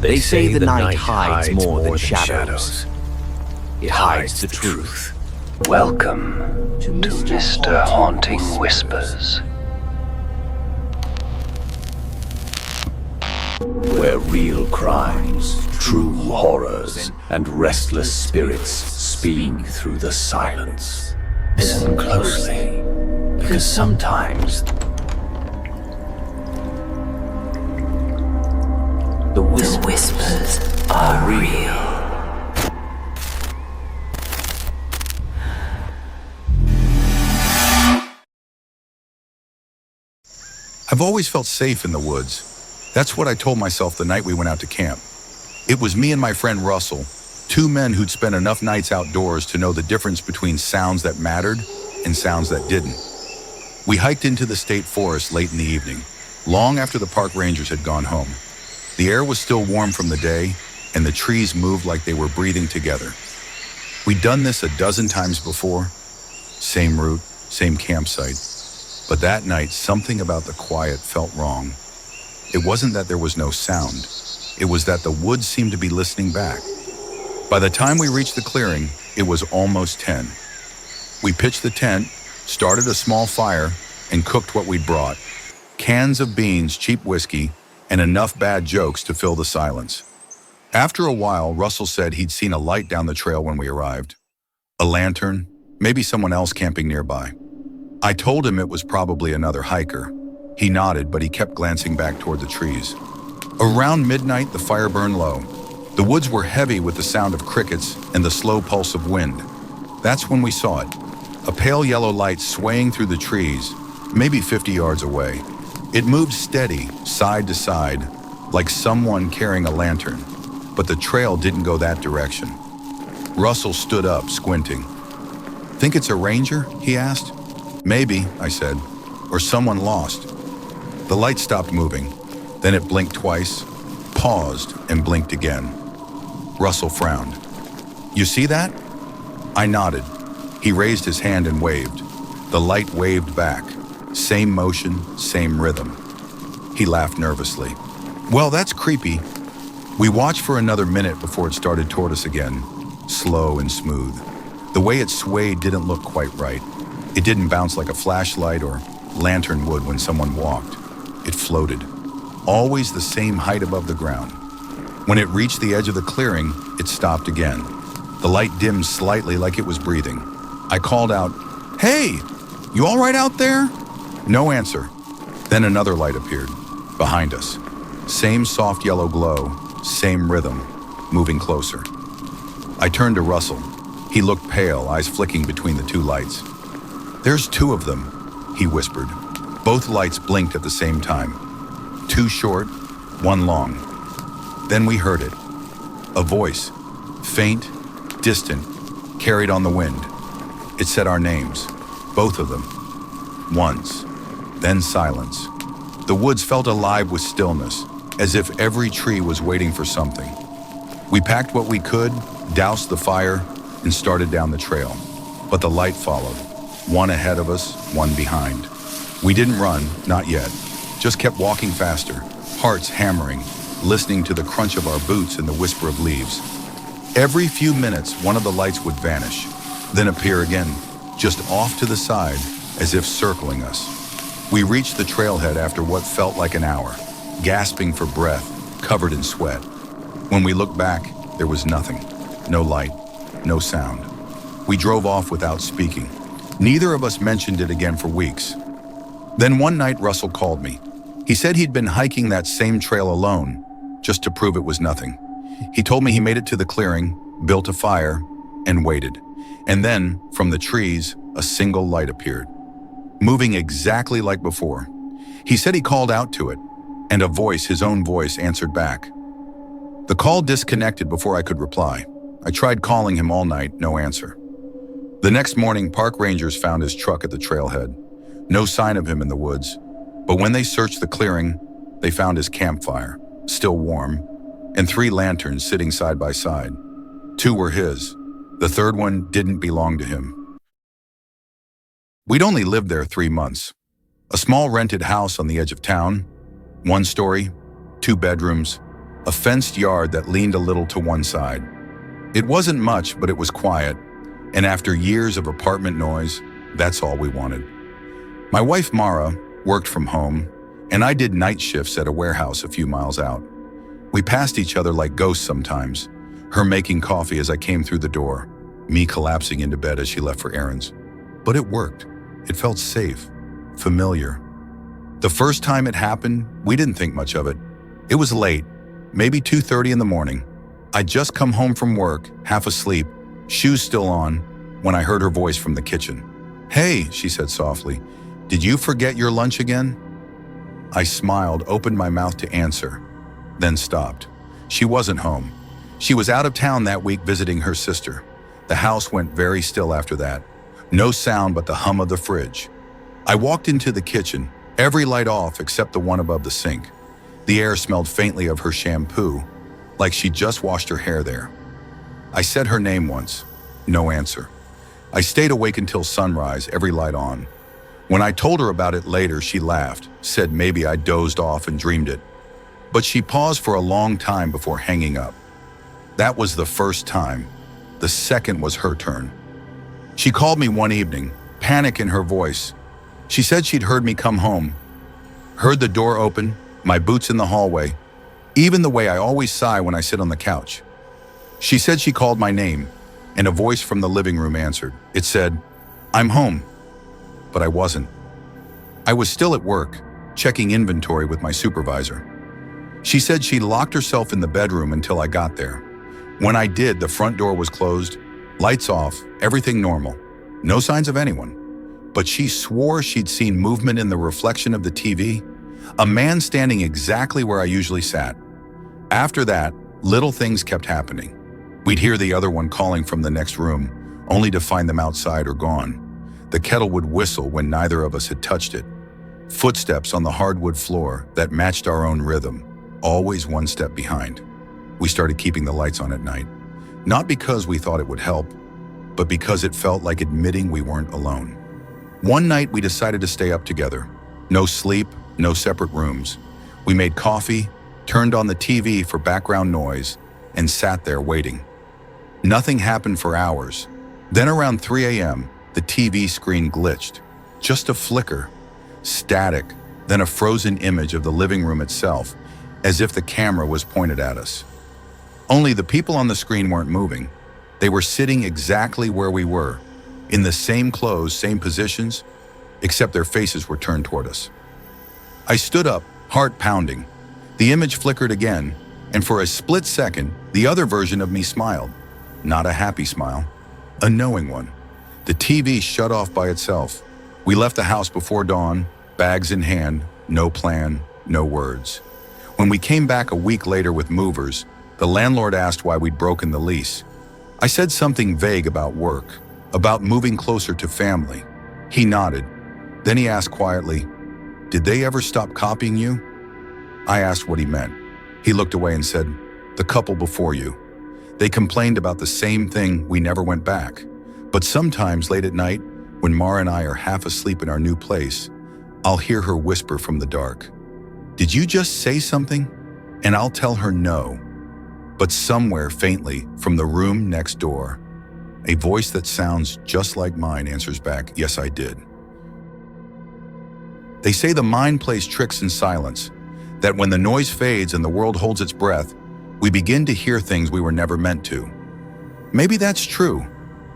They say the night hides more than shadows. It hides the truth. Welcome to Mr. Haunting Whispers, where real crimes, true horrors, and restless spirits speak through the silence. Listen closely, because sometimes the whispers are real. I've always felt safe in the woods. That's what I told myself the night we went out to camp. It was me and my friend Russell, two men who'd spent enough nights outdoors to know the difference between sounds that mattered and sounds that didn't. We hiked into the state forest late in the evening, long after the park rangers had gone home. The air was still warm from the day, and the trees moved like they were breathing together. We'd done this a dozen times before. Same route, same campsite. But that night, something about the quiet felt wrong. It wasn't that there was no sound. It was that the woods seemed to be listening back. By the time we reached the clearing, it was almost 10. We pitched the tent, started a small fire, and cooked what we'd brought. Cans of beans, cheap whiskey, and enough bad jokes to fill the silence. After a while, Russell said he'd seen a light down the trail when we arrived. A lantern, maybe someone else camping nearby. I told him it was probably another hiker. He nodded, but he kept glancing back toward the trees. Around midnight, the fire burned low. The woods were heavy with the sound of crickets and the slow pulse of wind. That's when we saw it. A pale yellow light swaying through the trees, maybe 50 yards away. It moved steady, side to side, like someone carrying a lantern, but the trail didn't go that direction. Russell stood up, squinting. "Think it's a ranger?" he asked. "Maybe," I said, "or someone lost." The light stopped moving. Then it blinked twice, paused, and blinked again. Russell frowned. "You see that?" I nodded. He raised his hand and waved. The light waved back. Same motion, same rhythm. He laughed nervously. "Well, that's creepy." We watched for another minute before it started toward us again, slow and smooth. The way it swayed didn't look quite right. It didn't bounce like a flashlight or lantern would when someone walked. It floated, always the same height above the ground. When it reached the edge of the clearing, it stopped again. The light dimmed slightly like it was breathing. I called out, "Hey, you all right out there?" No answer. Then another light appeared, behind us. Same soft yellow glow, same rhythm, moving closer. I turned to Russell. He looked pale, eyes flicking between the two lights. "There's two of them," he whispered. Both lights blinked at the same time. Two short, one long. Then we heard it. A voice, faint, distant, carried on the wind. It said our names, both of them. Once, then silence. The woods felt alive with stillness, as if every tree was waiting for something. We packed what we could, doused the fire, and started down the trail. But the light followed. One ahead of us, one behind. We didn't run, not yet, just kept walking faster, hearts hammering, listening to the crunch of our boots and the whisper of leaves. Every few minutes, one of the lights would vanish, then appear again, just off to the side, as if circling us. We reached the trailhead after what felt like an hour, gasping for breath, covered in sweat. When we looked back, there was nothing. No light, no sound. We drove off without speaking. Neither of us mentioned it again for weeks. Then one night, Russell called me. He said he'd been hiking that same trail alone, just to prove it was nothing. He told me he made it to the clearing, built a fire, and waited. And then, from the trees, a single light appeared, moving exactly like before. He said he called out to it, and a voice, his own voice, answered back. The call disconnected before I could reply. I tried calling him all night, no answer. The next morning, park rangers found his truck at the trailhead. No sign of him in the woods. But when they searched the clearing, they found his campfire, still warm, and 3 lanterns sitting side by side. 2 were his. The third one didn't belong to him. We'd only lived there 3 months. A small rented house on the edge of town. 1 story, 2 bedrooms, a fenced yard that leaned a little to one side. It wasn't much, but it was quiet, and after years of apartment noise, that's all we wanted. My wife Mara worked from home, and I did night shifts at a warehouse a few miles out. We passed each other like ghosts sometimes, her making coffee as I came through the door, me collapsing into bed as she left for errands. But it worked. It felt safe, familiar. The first time it happened, we didn't think much of it. It was late, maybe 2:30 in the morning. I'd just come home from work, half asleep, shoes still on, when I heard her voice from the kitchen. "Hey," she said softly, "did you forget your lunch again?" I smiled, opened my mouth to answer, then stopped. She wasn't home. She was out of town that week visiting her sister. The house went very still after that. No sound but the hum of the fridge. I walked into the kitchen, every light off except the one above the sink. The air smelled faintly of her shampoo, like she'd just washed her hair there. I said her name once. No answer. I stayed awake until sunrise, every light on. When I told her about it later, she laughed, said maybe I dozed off and dreamed it. But she paused for a long time before hanging up. That was the first time. The second was her turn. She called me one evening, panic in her voice. She said she'd heard me come home, heard the door open, my boots in the hallway, even the way I always sigh when I sit on the couch. She said she called my name, and a voice from the living room answered. It said, "I'm home." But I wasn't. I was still at work, checking inventory with my supervisor. She said she locked herself in the bedroom until I got there. When I did, the front door was closed, lights off, everything normal. No signs of anyone. But she swore she'd seen movement in the reflection of the TV, a man standing exactly where I usually sat. After that, little things kept happening. We'd hear the other one calling from the next room, only to find them outside or gone. The kettle would whistle when neither of us had touched it. Footsteps on the hardwood floor that matched our own rhythm, always one step behind. We started keeping the lights on at night, not because we thought it would help, but because it felt like admitting we weren't alone. One night we decided to stay up together. No sleep, no separate rooms. We made coffee, turned on the TV for background noise, and sat there waiting. Nothing happened for hours. Then around 3 a.m., the TV screen glitched. Just a flicker, static, then a frozen image of the living room itself, as if the camera was pointed at us. Only the people on the screen weren't moving. They were sitting exactly where we were, in the same clothes, same positions, except their faces were turned toward us. I stood up, heart pounding. The image flickered again, and for a split second, the other version of me smiled. Not a happy smile, a knowing one. The TV shut off by itself. We left the house before dawn, bags in hand, no plan, no words. When we came back a week later with movers, the landlord asked why we'd broken the lease. I said something vague about work, about moving closer to family. He nodded. Then he asked quietly, "Did they ever stop copying you?" I asked what he meant. He looked away and said, "The couple before you. They complained about the same thing, we never went back. But sometimes late at night, when Mara and I are half asleep in our new place, I'll hear her whisper from the dark, 'Did you just say something?' And I'll tell her no. But somewhere faintly from the room next door, a voice that sounds just like mine answers back, 'Yes, I did.' They say the mind plays tricks in silence, that when the noise fades and the world holds its breath, we begin to hear things we were never meant to. Maybe that's true,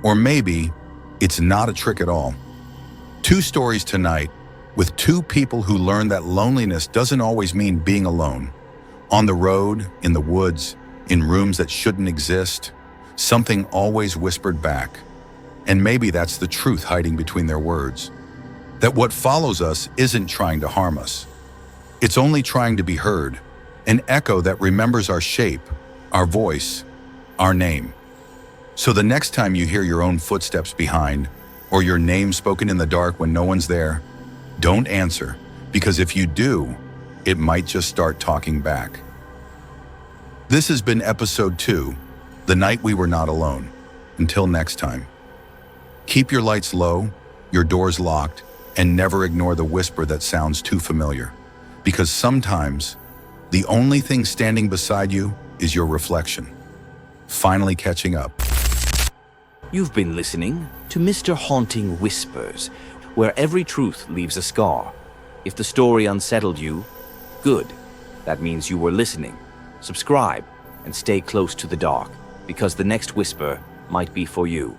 or maybe it's not a trick at all. Two stories tonight, with two people who learned that loneliness doesn't always mean being alone. On the road, in the woods, in rooms that shouldn't exist, something always whispered back. And maybe that's the truth hiding between their words. That what follows us isn't trying to harm us. It's only trying to be heard, an echo that remembers our shape, our voice, our name. So the next time you hear your own footsteps behind, or your name spoken in the dark when no one's there, don't answer, because if you do, it might just start talking back. This has been episode 2, The Night We Were Not Alone. Until next time. Keep your lights low, your doors locked, and never ignore the whisper that sounds too familiar. Because sometimes, The only thing standing beside you is your reflection, finally catching up. You've been listening to Mr. Haunting Whispers, where every truth leaves a scar. If the story unsettled you, good. That means you were listening. Subscribe and stay close to the dark, because the next whisper might be for you.